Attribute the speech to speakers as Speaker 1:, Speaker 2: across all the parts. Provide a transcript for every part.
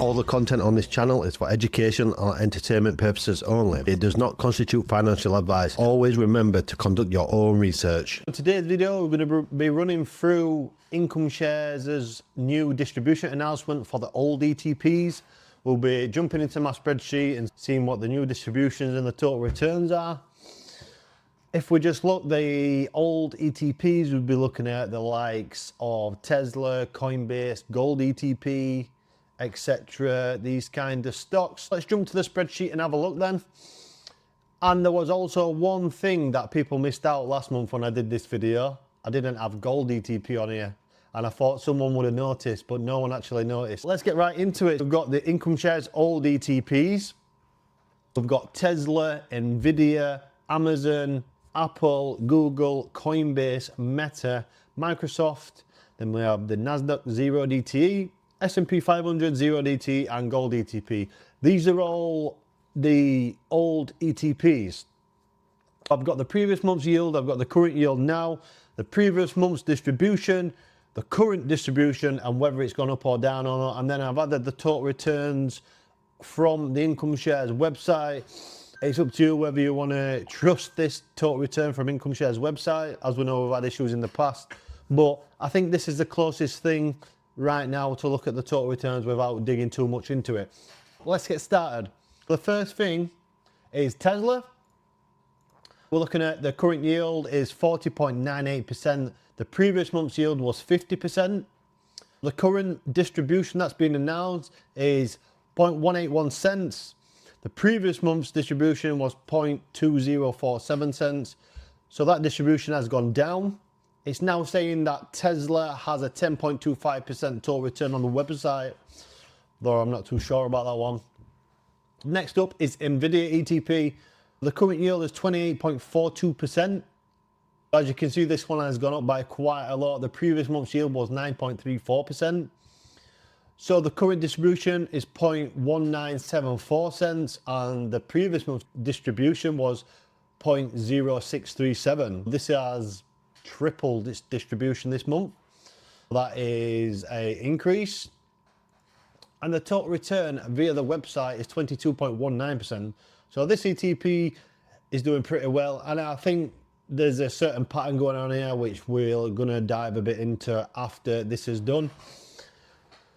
Speaker 1: All the content on this channel is for education or entertainment purposes only. It does not constitute financial advice. Always remember to conduct your own research. In today's video, we're going to be running through Income Shares' new distribution announcement for the old ETPs. We'll be jumping into my spreadsheet and seeing what the new distributions and the total returns are. If we just look the old ETPs, we'll be looking at the likes of Tesla, Coinbase, Gold ETP, etc. These kind of stocks. Let's jump to the spreadsheet and have a look then. And there was also one thing that people missed out last month when I did this video. I didn't have Gold ETP on here, and I thought someone would have noticed, but no one actually noticed. Let's get right into it. We've got the Income Shares Old ETPs. We've got Tesla, Nvidia, Amazon, Apple, Google, Coinbase, Meta, Microsoft. Then we have the Nasdaq 0DTE, S&P 500, 0DTE, and Gold ETP. These are all the old ETPs. I've got the previous month's yield, I've got the current yield now, the previous month's distribution, the current distribution, and whether it's gone up or down or not. And then I've added the total returns from the Income Shares website. It's up to you whether you want to trust this total return from Income Shares website. As we know, we've had issues in the past, but I think this is the closest thing right now to look at the total returns without digging too much into it. Let's get started. The first thing is Tesla. We're looking at the current yield is 40.98%. The previous month's yield was 50%. The current distribution that's been announced is 0.181 cents. The previous month's distribution was 0.2047 cents. So that distribution has gone down. It's now saying that Tesla has a 10.25% total return on the website, though I'm not too sure about that one. Next up is Nvidia ETP. The current yield is 28.42%. As you can see, this one has gone up by quite a lot. The previous month's yield was 9.34%. So the current distribution is 0.1974 cents, and the previous month's distribution was 0.0637. This has tripled its distribution this month. That is an increase. And the total return via the website is 22.19%. So this ETP is doing pretty well, and I think there's a certain pattern going on here which we're going to dive a bit into after this is done.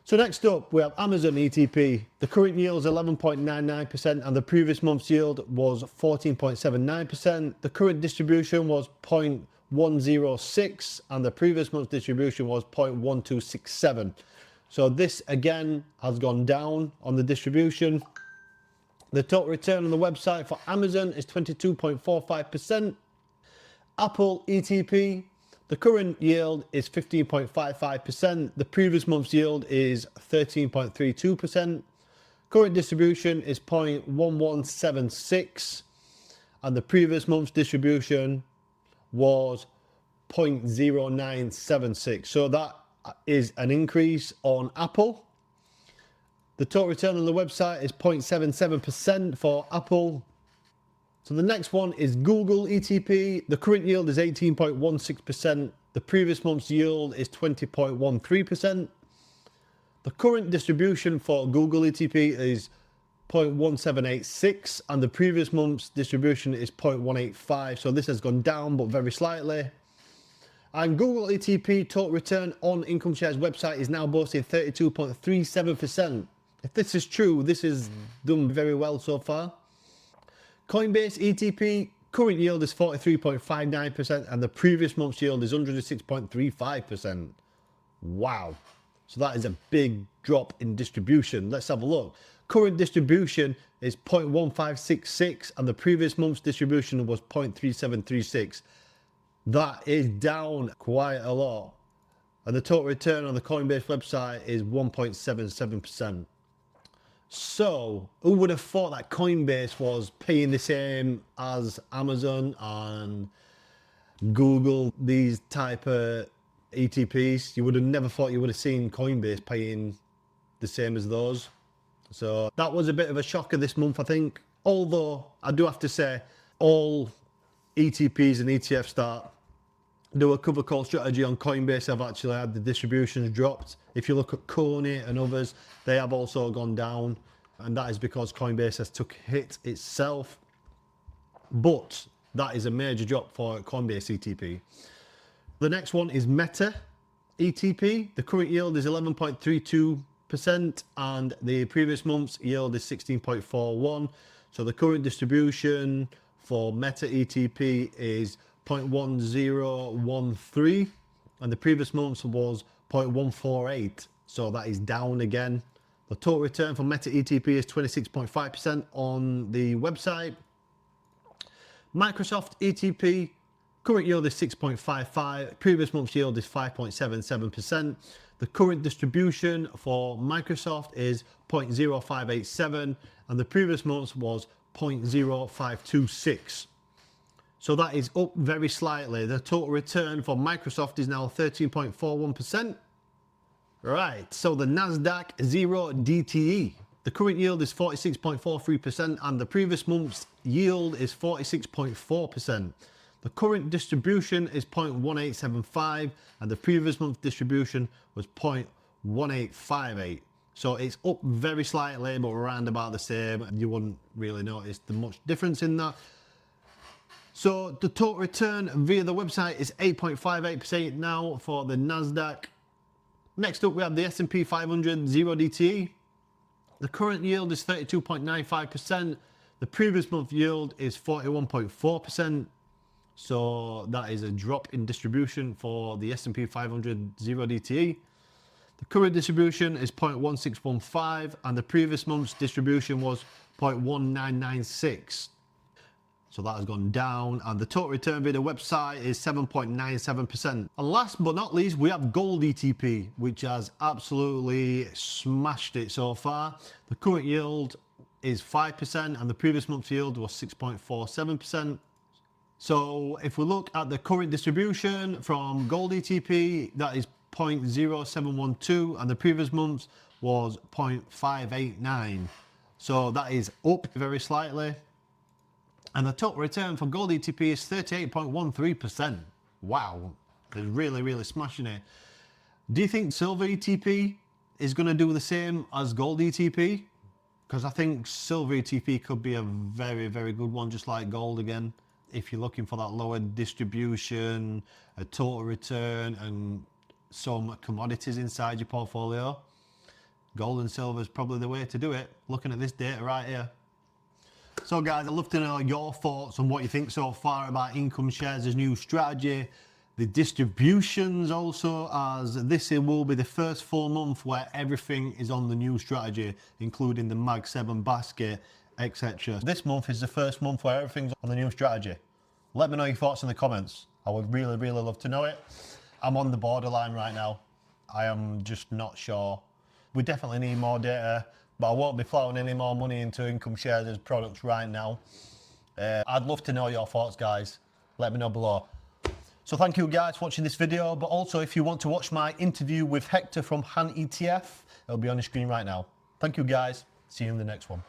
Speaker 1: So next up we have Amazon ETP. The current yield is 11.99% and the previous month's yield was 14.79%. The current distribution was 0.106 and the previous month's distribution was 0.1267. So this again has gone down on the distribution. The total return on the website for Amazon is 22.45%. Apple ETP, the current yield is 15.55%. The previous month's yield is 13.32%. Current distribution is 0.1176 and the previous month's distribution was 0.0976. So that is an increase on Apple. The total return on the website is 0.77% for Apple. So the next one is Google ETP. The current yield is 18.16%. The previous month's yield is 20.13%. The current distribution for Google ETP is 0.1786 and the previous month's distribution is 0.185. So this has gone down but very slightly. And Google ETP total return on Income Shares website is now boasting 32.37%. If this is true, this is done very well so far. Coinbase ETP, current yield is 43.59% and the previous month's yield is 106.35%. Wow. So that is a big drop in distribution. Let's have a look. Current distribution is 0.1566 and the previous month's distribution was 0.3736. That is down quite a lot. And the total return on the Coinbase website is 1.77%. So, who would have thought that Coinbase was paying the same as Amazon and Google, these type of ETPs? You would have never thought you would have seen Coinbase paying the same as those. So that was a bit of a shocker this month, I think. Although, I do have to say, all ETPs and ETFs that do a cover call strategy on Coinbase, I've actually had the distributions dropped. If you look at Coney and others, they have also gone down, and that is because Coinbase has took a hit itself. But that is a major drop for Coinbase ETP. The next one is Meta ETP. The current yield is 11.32%, and the previous month's yield is 16.41. So the current distribution for Meta ETP is 0.1013, and the previous month was 0.148. So that is down again. The total return for Meta ETP is 26.5% on the website. Microsoft ETP, current yield is 6.55, previous month's yield is 5.77%. The current distribution for Microsoft is 0.0587, and the previous month was 0.0526. So that is up very slightly. The total return for Microsoft is now 13.41%. Right, so the Nasdaq 0 DTE. The current yield is 46.43%, and the previous month's yield is 46.4%. The current distribution is 0.1875, and the previous month's distribution was 0.1858. So it's up very slightly, but around about the same. You wouldn't really notice the much difference in that. So the total return via the website is 8.58% now for the Nasdaq. Next up, we have the S&P 500 0 DTE. The current yield is 32.95%. The previous month yield is 41.4%. So that is a drop in distribution for the S&P 500 0 DTE. The current distribution is 0.1615, and the previous month's distribution was 0.1996. So that has gone down, and the total return via the website is 7.97%. And last but not least, we have Gold ETP, which has absolutely smashed it so far. The current yield is 5%, and the previous month's yield was 6.47%. So if we look at the current distribution from Gold ETP, that is 0.0712, and the previous month was 0.589. So that is up very slightly. And the total return for Gold ETP is 38.13%. Wow, they're really smashing it. Do you think Silver ETP is going to do the same as Gold ETP? Because I think Silver ETP could be a very good one, just like Gold again. If you're looking for that lower distribution, a total return, and some commodities inside your portfolio, Gold and Silver is probably the way to do it, looking at this data right here. So guys, I'd love to know your thoughts on what you think so far about Income Shares' new strategy, the distributions also, as this will be the first full month where everything is on the new strategy, including the Mag 7 basket, etc. This month is the first month where everything's on the new strategy. Let me know your thoughts in the comments. I would really love to know it. I'm on the borderline right now. I am just not sure. We definitely need more data, but I won't be plowing any more money into Income Shares' products right now. I'd love to know your thoughts, guys. Let me know below. So thank you guys for watching this video, but also if you want to watch my interview with Hector from Han ETF, it'll be on the screen right now. Thank you guys. See you in the next one.